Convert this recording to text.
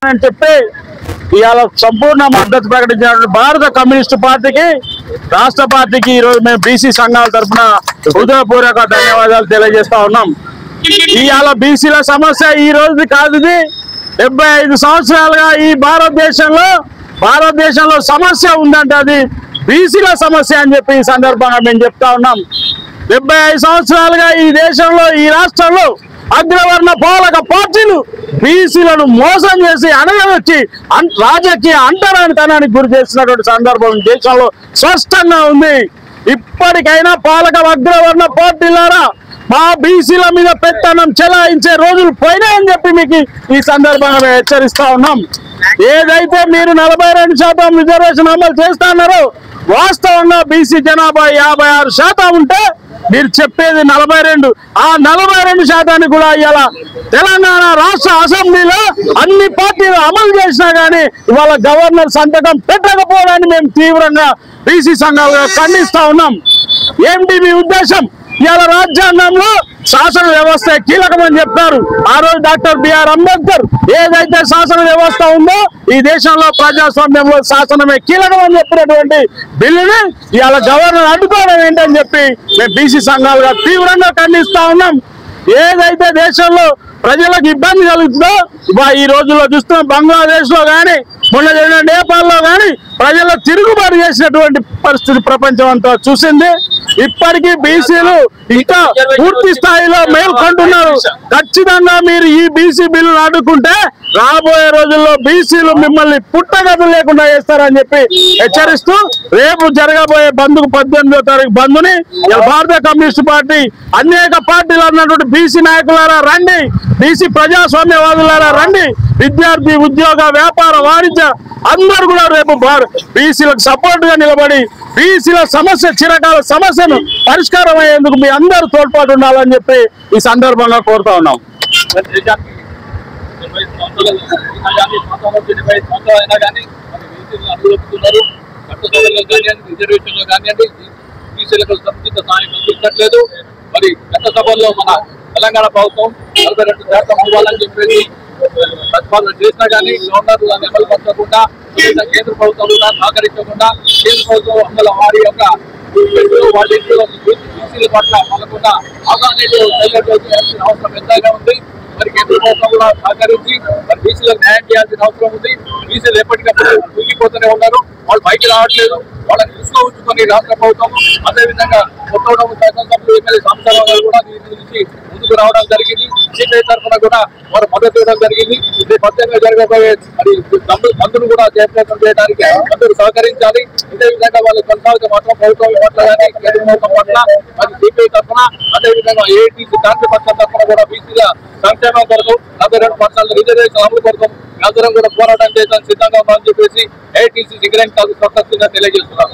అని చెప్పి ఇవాళ సంపూర్ణ మద్దతు ప్రకటించిన భారత కమ్యూనిస్టు పార్టీకి రాష్ట్ర పార్టీకి ఈ రోజు మేము బీసీ సంఘాల తరఫున హృదయపూర్వక ధన్యవాదాలు తెలియజేస్తా ఉన్నాం। ఇవాళ బీసీల సమస్య ఈ రోజు కాదు, ఇది 75 సంవత్సరాలుగా ఈ భారతదేశంలో సమస్య ఉందంటే అది బీసీల సమస్య అని చెప్పి ఈ సందర్భంగా మేము చెప్తా ఉన్నాం। 75 సంవత్సరాలుగా ఈ దేశంలో ఈ రాష్ట్రంలో అగ్రవర్ణ పాలక పార్టీలు బీసీలను మోసం చేసి అణగదొచ్చి రాజకీయ అంటరానితనానికి గురి చేసినటువంటి సందర్భం దేశంలో స్పష్టంగా ఉంది। ఇప్పటికైనా పాలక అగ్రవర్ణ పార్టీలారా మా బీసీల మీద పెత్తనం చెలాయించే రోజులు పోయినాయని చెప్పి మీకు ఈ సందర్భంగా మేము హెచ్చరిస్తా ఉన్నాం। ఏదైతే మీరు 42% రిజర్వేషన్ అమలు చేస్తున్నారో వాస్తవంగా బీసీ జనాభా 56% ఉంటే మీరు చెప్పేది 42, ఆ 42% కూడా ఇవాళ తెలంగాణ రాష్ట్ర అసెంబ్లీలో అన్ని పార్టీలు అమలు చేసినా కానీ ఇవాళ గవర్నర్ సంతకం పెట్టకపోవడాన్ని మేము తీవ్రంగా బీసీ సంఘాలుగా ఖండిస్తా ఉన్నాం। ఏంటి మీ ఉద్దేశం? ఇవాళ రాజ్యాంగంలో శాసన వ్యవస్థ కీలకమని చెప్తారు। ఆ రోజు డాక్టర్ బిఆర్ అంబేద్కర్ ఏదైతే శాసన వ్యవస్థ ఉందో ఈ దేశంలో ప్రజాస్వామ్యంలో శాసనమే కీలకమని చెప్పినటువంటి బిల్లుని ఇవాళ గవర్నర్ అడ్డుకోవడం ఏంటని చెప్పి మేము బీసీ సంఘాలుగా తీవ్రంగా ఖండిస్తా ఉన్నాం। ఏదైతే దేశంలో ప్రజలకు ఇబ్బంది కలుగుతుందో ఈ రోజుల్లో చూస్తున్నాం, బంగ్లాదేశ్ లో కానీ మొన్న జరిగిన నేపాల్లో కానీ ప్రజలు తిరుగుబాటు చేసినటువంటి పరిస్థితి ప్రపంచం అంతా చూసింది। ఇప్పటికీ బీసీలు ఇంకా పూర్తి స్థాయిలో మేల్కొంటున్నారు। ఖచ్చితంగా మీరు ఈ బీసీ బిల్లును అడ్డుకుంటే రాబోయే రోజుల్లో బీసీలు మిమ్మల్ని పుట్టగతులు లేకుండా చేస్తారని చెప్పి హెచ్చరిస్తూ రేపు జరగబోయే బంద్కు 18వ తారీఖు బంద్ని భారత కమ్యూనిస్ట్ పార్టీ అనేక పార్టీలు అన్నటువంటి బీసీ నాయకులారా రండి, బీసీ ప్రజాస్వామ్యవాదులారా రండి, విద్యార్థి ఉద్యోగ వ్యాపార వాణిజ్య అందరూ కూడా రేపు బీసీలకు సపోర్ట్ గా నిలబడి బీసీల సమస్య చిరకాల సమస్యను పరిష్కారం అయ్యేందుకు మీ అందరూ తోడ్పాటు ఉండాలని చెప్పి ఈ సందర్భంగా కోరుతా ఉన్నాం। మరి గత సభల్లో మన తెలంగాణ ప్రభుత్వం 42% ఇవ్వాలని చెప్పేసి ప్రతిపాదన చేసినా కానీ గవర్నర్ దాన్ని అమలు పరచకుండా కేంద్ర ప్రభుత్వం కూడా సహకరించకుండా కేంద్ర ప్రభుత్వం అమలు వారి యొక్క వాటిలో బీసీల పట్ల పడకుండా అవగాహన అవసరం ఎంతగా ఉంది। మరి కేంద్ర ప్రభుత్వం కూడా సహకరించి మరి బీసీలకు న్యాయం చేయాల్సిన అవసరం ఉంది। బీసీలు ఎప్పటికప్పుడు తూగిపోతూనే ఉన్నారు, వాళ్ళు బయట రావట్లేదు, వాళ్ళని దృష్టిలో ఉంచుకొని రాష్ట్ర ప్రభుత్వం అదేవిధంగా కొత్తగూడెం శాసనసభ్యులు ఎమ్మెల్యే సాంబశివరావు గారు కూడా దీని గురించి ముందుకు రావడం జరిగింది। సిపిఐ తరఫున కూడా వారు మద్దతు ఇవ్వడం జరిగింది। ఇది 18గా జరగబోయే మరి బంధును కూడా జయప్రదం చేయడానికి అందరూ సహకరించాలి। ఇదే విధంగా వాళ్ళు కొనసాగితే మాత్రం ప్రభుత్వం పట్ల కానీ కేంద్ర ప్రభుత్వం పట్ల మరి సిపిఐ తరఫున అదేవిధంగా ఏఐటీసీ కార్మిక తరఫున కూడా బీసీల సంక్షేమం కొరకు 42% రిజర్వేషన్ అమలు కొరకు అందరం కూడా పోరాటం చేయడానికి సిద్ధంగా ఉందని చెప్పేసి ఏఐటీసీ సింగరేణి తెలియజేస్తున్నారు।